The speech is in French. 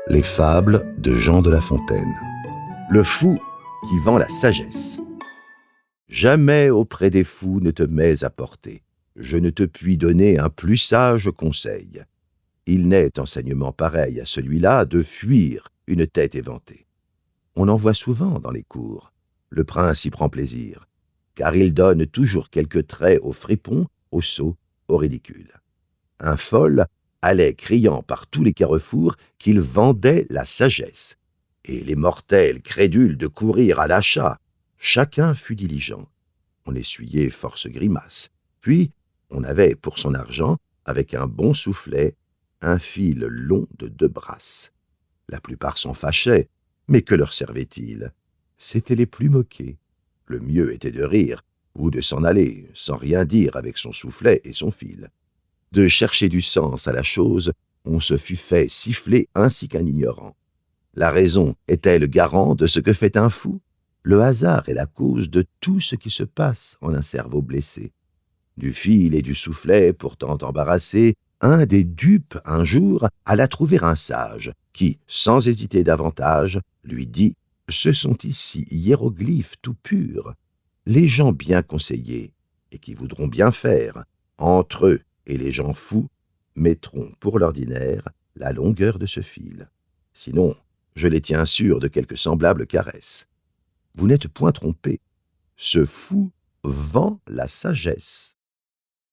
Les fables de Jean de La Fontaine. Le fou qui vend la sagesse. Jamais auprès des fous ne te mets à porter. Je ne te puis donner un plus sage conseil. Il n'est enseignement pareil à celui-là de fuir une tête éventée. On en voit souvent dans les cours. Le prince y prend plaisir, car il donne toujours quelques traits aux fripons, aux sots, aux ridicules. Un fol allait criant par tous les carrefours qu'il vendait la sagesse, et les mortels crédules de courir à l'achat. Chacun fut diligent. On essuyait force grimaces, puis on avait pour son argent, avec un bon soufflet, un fil long de 2 brasses. La plupart s'en fâchaient, mais que leur servait-il? C'étaient les plus moqués. Le mieux était de rire, ou de s'en aller, sans rien dire avec son soufflet et son fil. De chercher du sens à la chose, on se fût fait siffler ainsi qu'un ignorant. La raison est-elle garant de ce que fait un fou? Le hasard est la cause de tout ce qui se passe en un cerveau blessé. Du fil et du soufflet, pourtant embarrassé, un des dupes, un jour, alla trouver un sage, qui, sans hésiter davantage, lui dit « Ce sont ici hiéroglyphes tout purs. Les gens bien conseillés, et qui voudront bien faire, entre eux et les gens fous, mettront pour l'ordinaire la longueur de ce fil. Sinon, je les tiens sûrs de quelque semblable caresse. Vous n'êtes point trompé. Ce fou vend la sagesse. »